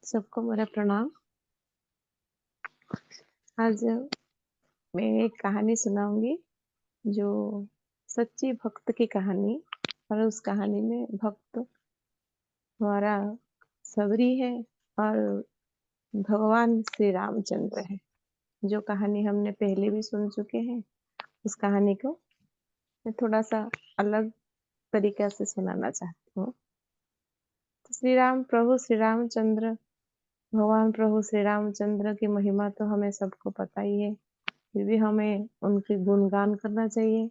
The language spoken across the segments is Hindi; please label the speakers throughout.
Speaker 1: सबको मेरा प्रणाम। आज मैं एक कहानी सुनाऊँगी जो सच्ची भक्त की कहानी। और उस कहानी में भक्त हमारा सबरी है और भगवान श्री रामचंद्र है। जो कहानी हमने पहले भी सुन चुके हैं, उस कहानी को मैं थोड़ा-सा अलग तरीक़ा से सुनाना चाहती हूँ। तो प्रभु श्री रामचंद्र, भगवान प्रभु श्री रामचंद्र की महिमा तो हमें सबको पता ही है, फिर भी हमें उनके गुणगान करना चाहिए।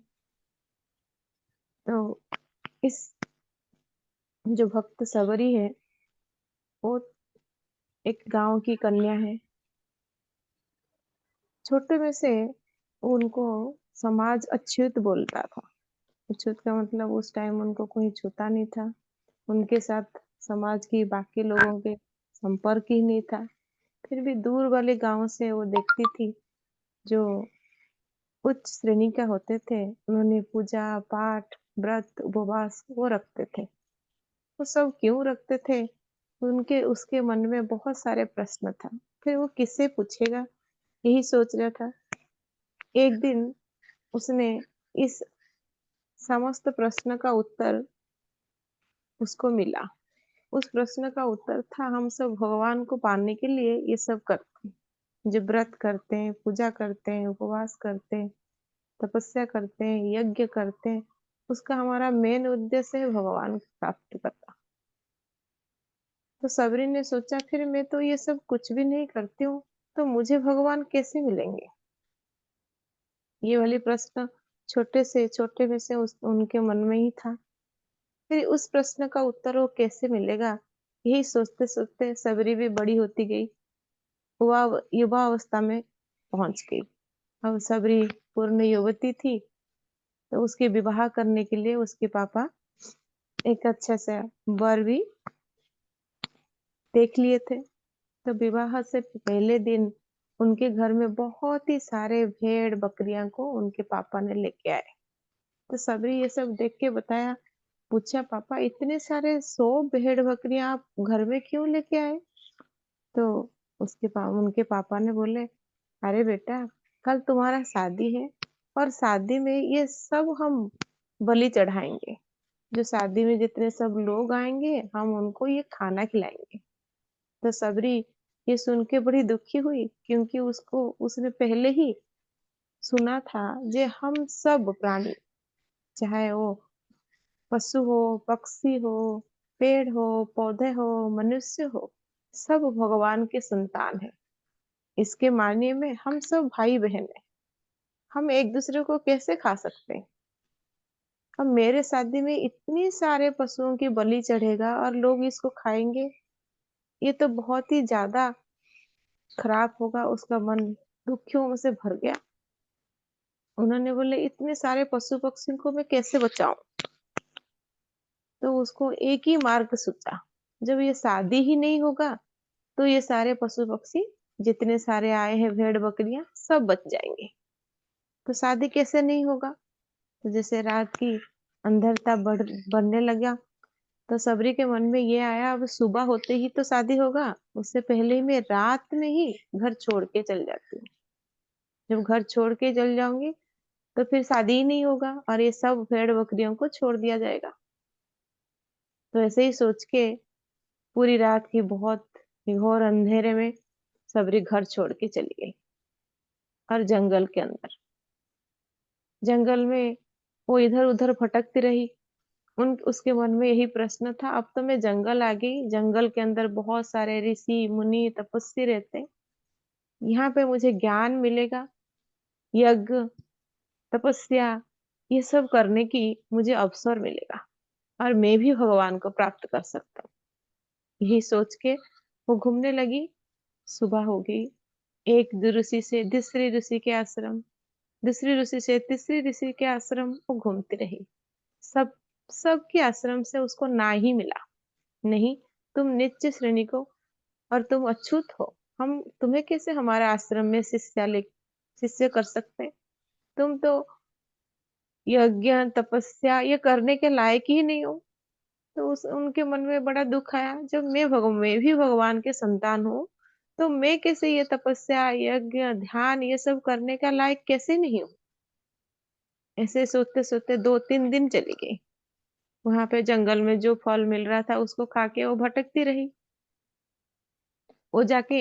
Speaker 1: तो इस जो भक्त सबरी है, वो एक गाँव की कन्या है। छोटे में से उनको समाज अछूत बोलता था। अछूत का मतलब उस टाइम उनको कोई छूता नहीं था। उनके साथ समाज की बाकी लोगों के संपर्क ही नहीं था। फिर भी दूर वाले गाँव से वो देखती थी, जो उच्च श्रेणी का होते थे, उन्होंने पूजा-पाठ, व्रत, उपवास वो रखते थे। वो सब क्यों रखते थे? उनके उसके मन में बहुत सारे प्रश्न था। फिर वो किससे पूछेगा? यही सोच रहा था। एक दिन उसने इस समस्त प्रश्न का उत्तर उसको मिला। उस प्रश्न का उत्तर था, हम सब भगवान को पाने के लिए ये सब करते हैं। जो व्रत करते हैं, पूजा करते हैं, उपवास करते हैं, तपस्या करते हैं, यज्ञ करते हैं, उसका हमारा मेन उद्देश्य है भगवान को प्राप्त करना। तो सबरी ने सोचा, फिर मैं तो ये सब कुछ भी नहीं करती हूँ, तो मुझे भगवान कैसे मिलेंगे? ये वाली प्रश्न छोटे से छोटे में से उनके मन में ही था। फिर उस प्रश्न का उत्तर वो कैसे मिलेगा? यही सोचते-सोचते सबरी भी बड़ी होती गई, युवा अवस्था में पहुँच गई। अब सबरी पूर्ण युवती थी, तो उसके विवाह करने के लिए उसके पापा एक अच्छा सा वर भी देख लिए थे। तो विवाह से पहले दिन उनके घर में बहुत ही सारे भेड़-बकरियाँ को उनके पापा ने लेके आए। तो सबरी ये सब देख के बताया, पूछा, पापा इतने सारे 100 भेड़-बकरियाँ आप घर में क्यों लेके आए? तो उनके पापा ने बोले, अरे बेटा, कल तुम्हारा शादी है और शादी में ये सब हम बलि चढ़ाएँगे। जो शादी में जितने सब लोग आएँगे, हम उनको ये खाना खिलाएँगे। तो सबरी ये सुन के बड़ी दुखी हुई, क्योंकि उसने पहले ही सुना था जे हम सब प्राणी, चाहे वो पशु हो, पक्षी हो, पेड़ हो, पौधे हो, मनुष्य हो, सब भगवान के संतान हैं। इसके मायने में हम सब भाई-बहन हैं। हम एक-दूसरे को कैसे खा सकते हैं? अब मेरे शादी में इतनी सारे पशुओं की बलि चढ़ेगा और लोग इसको खाएँगे, ये तो बहुत ही ज़्यादा खराब होगा। उसका मन दुखियों से भर गया। उन्होंने बोले, इतने सारे पशु-पक्षी को मैं कैसे बचाऊँ? तो उसको एक ही मार्ग सूझा, जब ये शादी ही नहीं होगा, तो ये सारे पशु-पक्षी जितने सारे आए हैं भेड़-बकरियाँ सब बच जाएँगे। तो शादी कैसे नहीं होगा? तो जैसे रात की अंधरता बढ़ने लगा, तो सबरी के मन में ये आया, अब सुबह होते ही तो शादी होगा, उससे पहले ही मैं रात में ही घर छोड़ के चल जाती हूँ। जब घर छोड़ के चल जाऊँगी, तो फिर शादी ही नहीं होगा और ये सब भेड़-बकरियों को छोड़ दिया जाएगा। तो ऐसे ही सोच के पूरी रात की बहुत घोर अंधेरे में सबरी घर छोड़ के चली गई और जंगल के अंदर। जंगल में वो इधर-उधर भटकती रही। उन उसके मन में यही प्रश्न था, अब तो मैं जंगल आ गई, जंगल के अंदर बहुत सारे ऋषि, मुनि, तपस्वी रहते हैं। यहाँ पे मुझे ज्ञान मिलेगा, यज्ञ, तपस्या ये सब करने की मुझे अवसर मिलेगा और मैं भी भगवान को प्राप्त कर सकता हूँ। यही सोच के वो घूमने लगी। सुबह हो गई। एक ऋषि से दूसरे ऋषि के आश्रम, दूसरी ऋषि से तीसरी ऋषि के आश्रम वो घूमती रही। सब सबके आश्रम से उसको ना ही मिला। नहीं, तुम नीच श्रेणी को और तुम अछूत हो। हम तुम्हें कैसे हमारे आश्रम में शिष्य कर सकते हैं? तुम तो यज्ञ, तपस्या ये करने के लायक ही नहीं हो। तो उस उनके मन में बड़ा दुःख आया, जब मैं भी भगवान के संतान हूँ, तो मैं कैसे ये तपस्या, यज्ञ, ध्यान ये सब करने का लायक कैसे नहीं हूँ? ऐसे सोचते-सोचते 2-3 दिन चली गई। वहाँ पे जंगल में जो फल मिल रहा था उसको खा के वो भटकती रही। वो जाके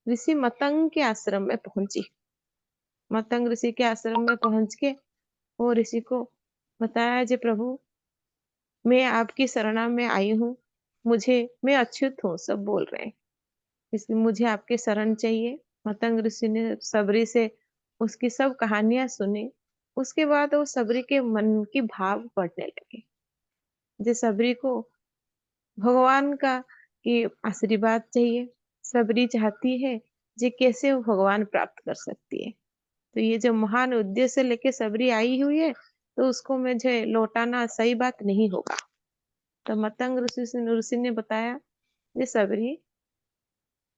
Speaker 1: ऋषि मतंग के आश्रम में पहुँची। मतंग ऋषि के आश्रम में पहुँच के वो ऋषि को बताया, जी प्रभु, मैं आपकी शरणा में आई हूँ। मैं अच्युत हूँ, सब बोल रहे हैं। इसलिए मुझे आपकी शरण चाहिए। मतंग ऋषि ने सबरी से उसकी सब कहानियाँ सुनी। उसके बाद वो सबरी के मन की भाव पढ़ने लगे। जे सबरी को भगवान का ये आशीर्वाद चाहिए। सबरी चाहती है जे कैसे वो भगवान प्राप्त कर सकती है। तो ये जो महान उद्देश्य लेके सबरी आई हुई है, तो उसको मुझे लौटाना सही बात नहीं होगा। तो मतंग ऋषि ने बताया, ये सबरी,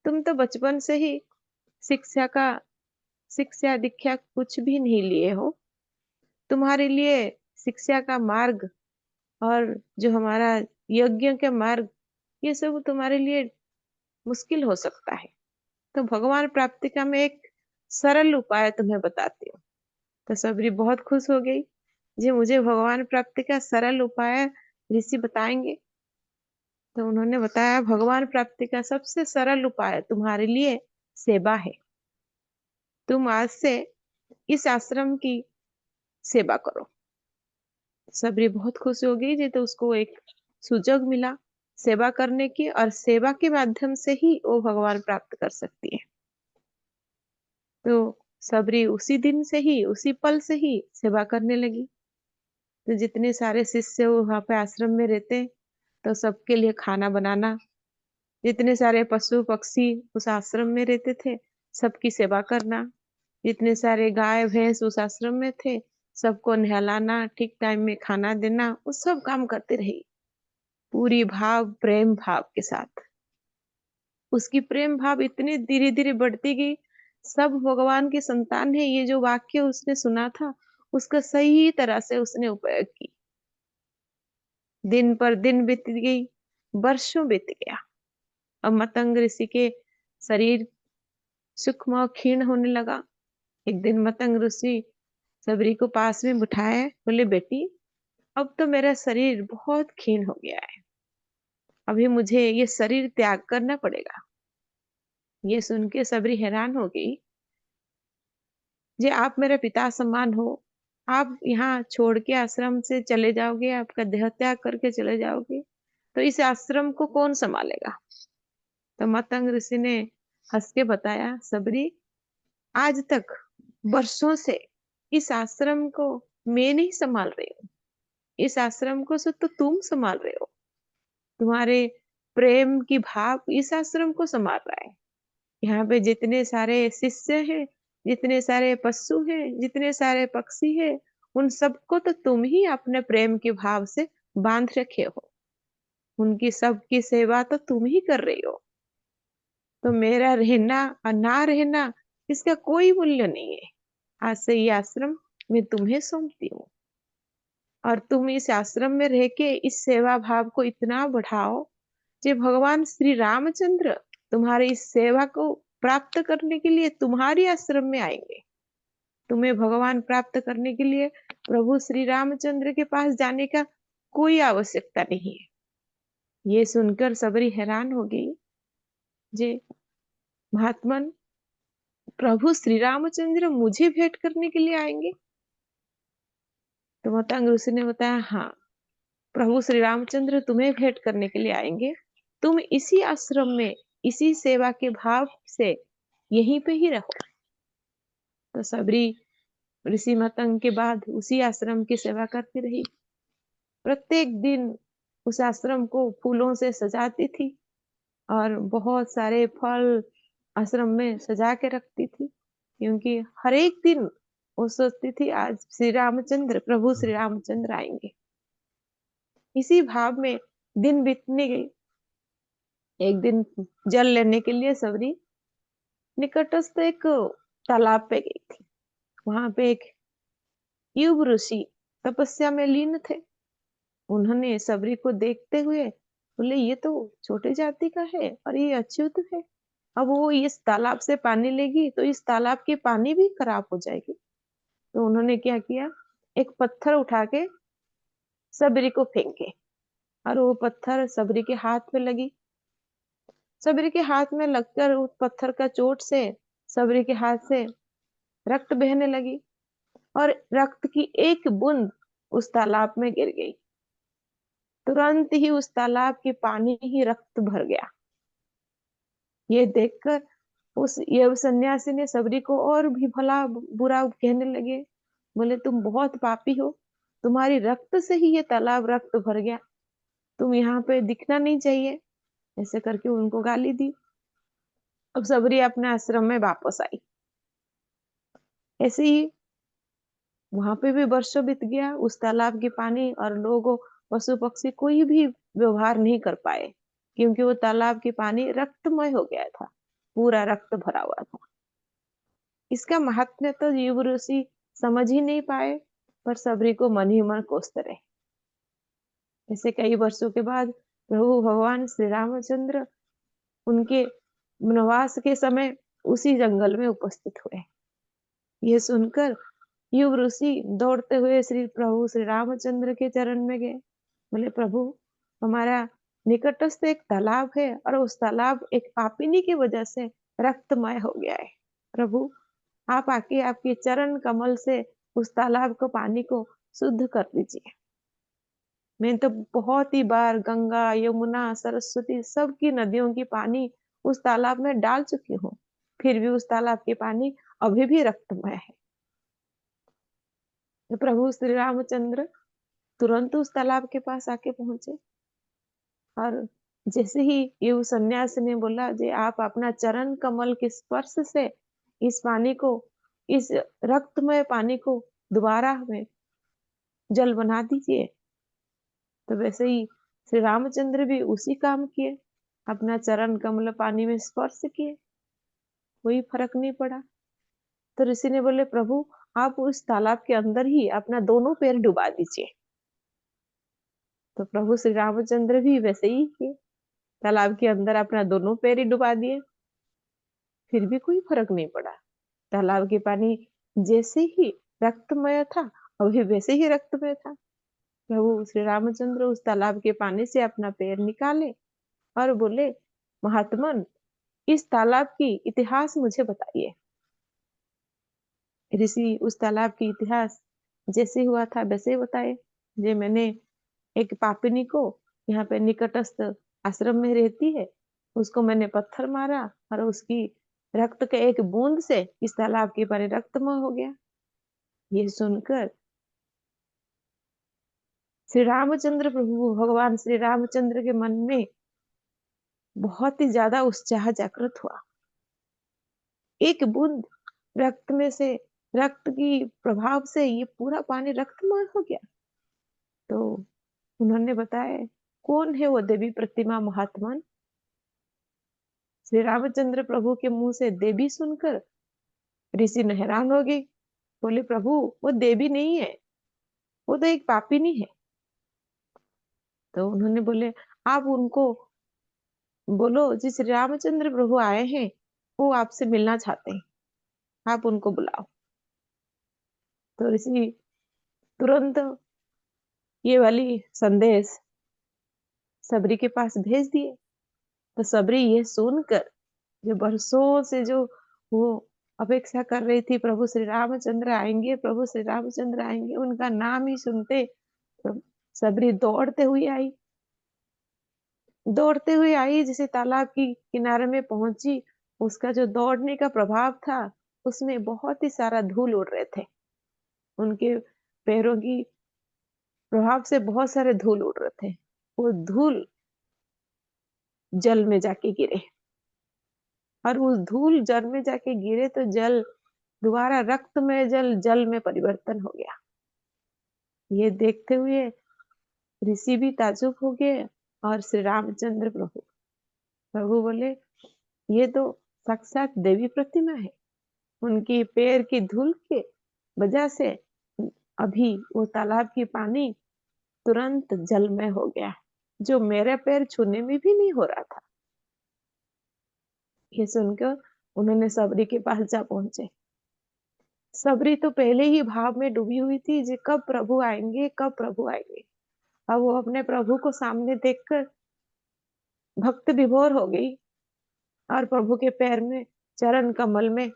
Speaker 1: तुम तो बचपन से ही शिक्षा का शिक्षा दीक्षा कुछ भी नहीं लिए हो। तुम्हारे लिए शिक्षा का मार्ग और जो हमारा यज्ञ के मार्ग, ये सब तुम्हारे लिए मुश्किल हो सकता है। तो भगवान प्राप्ति का मैं एक सरल उपाय तुम्हें बताती हूँ। तो सबरी बहुत खुश हो गई, जी मुझे भगवान प्राप्ति का सरल उपाय ऋषि बताएंगे। तो उन्होंने बताया, भगवान प्राप्ति का सबसे सरल उपाय तुम्हारे लिए सेवा है। तुम आज से इस आश्रम की सेवा करो। सबरी बहुत खुश हो गई जी, तो उसको एक सुजोग मिला सेवा करने की, और सेवा के माध्यम से ही वो भगवान प्राप्त कर सकती है। तो सबरी उसी दिन से ही, उसी पल से ही सेवा करने लगी। तो जितने सारे शिष्य वहां पे आश्रम में रहते, तो सबके लिए खाना बनाना, जितने सारे पशु पक्षी उस आश्रम में रहते थे, सबकी सेवा करना, जितने सारे गाय भैंस उस आश्रम में थे, सबको नहलाना, ठीक टाइम में खाना देना, वो सब काम करते रही, पूरी भाव प्रेम भाव के साथ। उसकी प्रेम भाव इतनी धीरे-धीरे बढ़ती गई, सब भगवान की संतान है, ये जो वाक्य उसने सुना था, उसका सही तरह से उसने उपयोग की। दिन पर दिन बीत गई, वर्षों बीत गया। अब मतंग ऋषि के शरीर सूक्ष्म और क्षीण होने लगा। एक दिन मतंग ऋषि सबरी को पास में बिठाए, बोले, बेटी, अब तो मेरा शरीर बहुत क्षीण हो गया है। अभी मुझे ये शरीर त्याग करना पड़ेगा। ये सुन के सबरी हैरान हो गई, जी आप मेरे पिता समान हो, आप यहाँ छोड़ के आश्रम से चले जाओगे, आपका देह त्याग करके चले जाओगे, तो इस आश्रम को कौन संभालेगा? तो मतंग ऋषि ने हंस के बताया, सबरी, आज तक वर्षों से इस आश्रम को मैं नहीं संभाल रही हूँ। इस आश्रम को तो तुम संभाल रहे हो। तुम्हारे प्रेम की भाव इस आश्रम को संभाल रहा है। यहाँ पे जितने सारे शिष्य हैं, जितने सारे पशु हैं, जितने सारे पक्षी हैं, उन सबको तो तुम ही अपने प्रेम के भाव से बांध रखे हो। उनकी सबकी सेवा तो तुम ही कर रही हो। तो मेरा रहना और ना रहना, इसका कोई मूल्य नहीं है। आज से ये आश्रम मैं तुम्हें सौंपती हूँ, और तुम इस आश्रम में रह के इस सेवा भाव को इतना बढ़ाओ, कि भगवान श्री रामचंद्र तुम्हारी इस सेवा को प्राप्त करने के लिए तुम्हारी आश्रम में आएंगे। तुम्हें भगवान प्राप्त करने के लिए प्रभु श्री रामचंद्र के पास जाने का कोई आवश्यकता नहीं है। ये सुनकर सबरी हैरान हो गई, जे महात्मन, प्रभु श्री रामचंद्र मुझे भेंट करने के लिए आएंगे? तो मतंग ऋषि ने बताया, हाँ, प्रभु श्री रामचंद्र तुम्हें भेंट करने के लिए आएंगे। तुम इसी आश्रम में इसी सेवा के भाव से यहीं पे ही रहो। तो सबरी ऋषि मतंग के बाद उसी आश्रम की सेवा करती रही। प्रत्येक दिन उस आश्रम को फूलों से सजाती थी, और बहुत सारे फल आश्रम में सजा के रखती थी, क्योंकि हर एक दिन वो सोचती थी, आज श्री रामचंद्र, प्रभु श्री रामचंद्र आएंगे। इसी भाव में दिन बीतने गई। एक दिन जल लेने के लिए सबरी निकटस्थ एक तालाब पे गई थी। वहां पे एक युग ऋषि तपस्या में लीन थे। उन्होंने सबरी को देखते हुए बोले, ये तो छोटे जाति का है और ये अछूत है। अब वो इस तालाब से पानी लेगी तो इस तालाब की पानी भी खराब हो जाएगी। तो उन्होंने क्या किया, एक पत्थर उठा के सबरी को फेंके और वो पत्थर सबरी के हाथ में लगी। सबरी के हाथ में लगकर उस पत्थर का चोट से सबरी के हाथ से रक्त बहने लगी और रक्त की एक बूंद उस तालाब में गिर गई। तुरंत ही उस तालाब के पानी ही रक्त भर गया। ये देखकर उस ये सन्यासी ने सबरी को और भी भला बुरा कहने लगे। बोले, तुम बहुत पापी हो, तुम्हारी रक्त से ही ये तालाब रक्त भर गया, तुम यहाँ पे दिखना नहीं चाहिए। ऐसे करके उनको गाली दी। अब सबरी अपने आश्रम में वापस आई। ऐसे ही वहां पे भी वर्षों बीत गया। उस तालाब के पानी और लोगों, पशु पक्षी कोई भी व्यवहार नहीं कर पाए, क्योंकि वो तालाब के पानी रक्तमय हो गया था, पूरा रक्त भरा हुआ था। इसका महात्म्य तो युग ऋषि समझ ही नहीं पाए, पर सबरी को मन ही मन कोसते रहे। ऐसे कई वर्षों के बाद प्रभु भगवान श्री रामचंद्र उनके वनवास के समय उसी जंगल में उपस्थित हुए। ये सुनकर युग ऋषि दौड़ते हुए श्री रामचंद्र के चरण में गए। बोले, प्रभु, हमारा निकटस्थ एक तालाब है और उस तालाब एक पापिनी की वजह से रक्तमय हो गया है। प्रभु, आप आके आपके चरण कमल से उस तालाब को पानी को शुद्ध कर दीजिए। मैं तो बहुत ही बार गंगा, यमुना, सरस्वती सबकी नदियों की पानी उस तालाब में डाल चुकी हूँ, फिर भी उस तालाब के पानी अभी भी रक्तमय है। तो प्रभु श्री रामचंद्र तुरंत उस तालाब के पास आके पहुंचे और जैसे ही ये उस सन्यासी ने बोला, जी आप अपना चरण कमल के स्पर्श से इस पानी को, इस रक्तमय पानी को दोबारा हमें जल बना दीजिए। तो वैसे ही श्री रामचंद्र भी उसी काम किए, अपना चरण कमल पानी में स्पर्श किए, कोई फर्क नहीं पड़ा। तो ऋषि ने बोले, प्रभु, आप उस तालाब के अंदर ही अपना दोनों पैर डुबा दीजिए। तो प्रभु श्री रामचंद्र भी वैसे ही किए, तालाब के अंदर अपना दोनों पैर ही डुबा दिए, फिर भी कोई फर्क नहीं पड़ा। तालाब के पानी जैसे ही रक्तमय था, अभी वैसे ही रक्तमय था। प्रभु श्री रामचंद्र उस तालाब के पानी से अपना पैर निकाले और बोले, महात्मन, इस तालाब की इतिहास मुझे बताइए। ऋषि उस तालाब की इतिहास जैसे हुआ था वैसे ही बताए। जे मैंने एक पापिनी को, यहाँ पे निकटस्थ आश्रम में रहती है, उसको मैंने पत्थर मारा और उसकी रक्त के एक बूंद से इस तालाब के पानी रक्तमय हो गया। ये सुनकर श्री रामचंद्र प्रभु भगवान श्री रामचंद्र के मन में बहुत ही ज्यादा उत्साह जागृत हुआ। एक बूंद रक्त में से, रक्त की प्रभाव से ये पूरा पानी रक्तमय हो गया। तो उन्होंने बताया, कौन है वो देवी प्रतिमा महात्मन? श्री रामचंद्र प्रभु के मुंह से देवी सुनकर ऋषि ने हैरान हो गई। बोले, प्रभु, वो देवी नहीं है, वो तो एक पापिनी है। तो उन्होंने बोले, आप उनको बोलो, जी श्री रामचंद्र प्रभु आए हैं, वो आपसे मिलना चाहते हैं, आप उनको बुलाओ। तो ऋषि तुरंत ये वाली संदेश सबरी के पास भेज दिए। तो सबरी ये सुनकर, जो बरसों से जो वो अपेक्षा कर रही थी, प्रभु श्री रामचंद्र आएंगे, प्रभु श्री रामचंद्र आएंगे, उनका नाम ही सुनते तो सबरी दौड़ते हुए आई, जैसे तालाब की किनारे में पहुंची। उसका जो दौड़ने का प्रभाव था, उसमें बहुत ही सारा धूल उड़ रहे थे। उनके पैरों की प्रभाव से बहुत सारे धूल उड़ रहे थे। वो धूल जल में जाके गिरे और उस धूल जल में जाके गिरे तो जल दोबारा रक्तमय जल जल में परिवर्तन हो गया। ये देखते हुए ऋषि भी ताज्जुब हो गए और श्री रामचंद्र प्रभु प्रभु बोले, ये तो साक्षात देवी प्रतिमा है। उनकी पैर की धूल के वजह से अभी वो तालाब की पानी तुरंत जलमय हो गया, जो मेरे पैर छूने में भी नहीं हो रहा था। ये सुनकर उन्होंने सबरी के पास जा पहुँचे। सबरी तो पहले ही भाव में डूबी हुई थी जी, कब प्रभु आएँगे, कब प्रभु आएँगे। अब वो अपने प्रभु को सामने देखकर भक्त विभोर हो गई और प्रभु के पैर में, चरण कमल में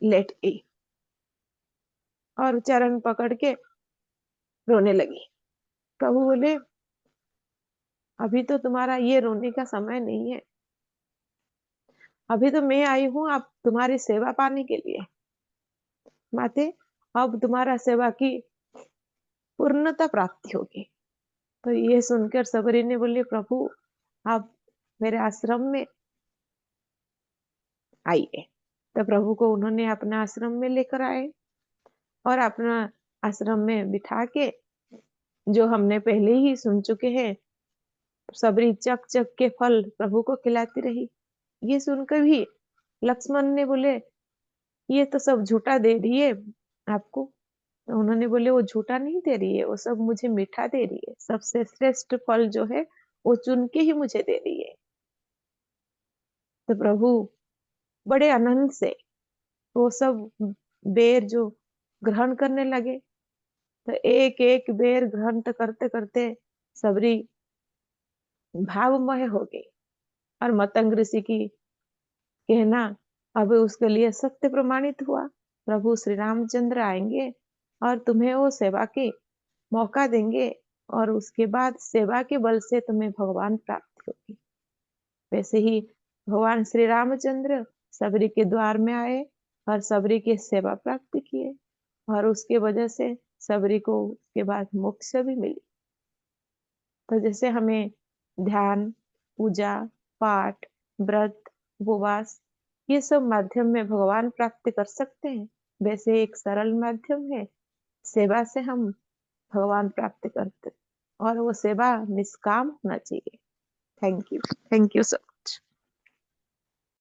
Speaker 1: लेट गई और चरण पकड़ के रोने लगी। प्रभु बोले, अभी तो तुम्हारा ये रोने का समय नहीं है। अभी तो मैं आई हूँ आप तुम्हारी सेवा पाने के लिए। माते, अब तुम्हारा सेवा की पूर्णता प्राप्ति होगी। तो ये सुनकर सबरी ने बोली, प्रभु आप मेरे आश्रम में आइए। तो प्रभु को उन्होंने अपना आश्रम में लेकर आए और अपना आश्रम में बिठा के, जो हमने पहले ही सुन चुके हैं, सबरी चक चक के फल प्रभु को खिलाती रही। ये सुनकर भी लक्ष्मण ने बोले, ये तो सब झूठा दे रही है आपको। तो उन्होंने बोले, वो झूठा नहीं दे रही है, वो सब मुझे मीठा दे रही है। सबसे श्रेष्ठ फल जो है वो चुन के ही मुझे दे रही है। तो प्रभु बड़े आनंद से वो सब बेर जो ग्रहण करने लगे। तो एक एक बेर ग्रहण तो करते करते सबरी भावमय हो गई और मतंग ऋषि की कहना अब उसके लिए सत्य प्रमाणित हुआ। प्रभु श्री रामचंद्र आएंगे और तुम्हें वो सेवा के मौका देंगे और उसके बाद सेवा के बल से तुम्हें भगवान प्राप्त होगी। वैसे ही भगवान श्री रामचंद्र सबरी के द्वार में आए और सबरी की सेवा प्राप्त किए और उसके वजह से सबरी को उसके बाद मोक्ष भी मिली। तो जैसे हमें ध्यान, पूजा, पाठ, व्रत, उपवास ये सब माध्यम में भगवान प्राप्त कर सकते हैं, वैसे एक सरल माध्यम है सेवा से हम भगवान प्राप्त करते, और वो सेवा निष्काम होना चाहिए। Thank you sir.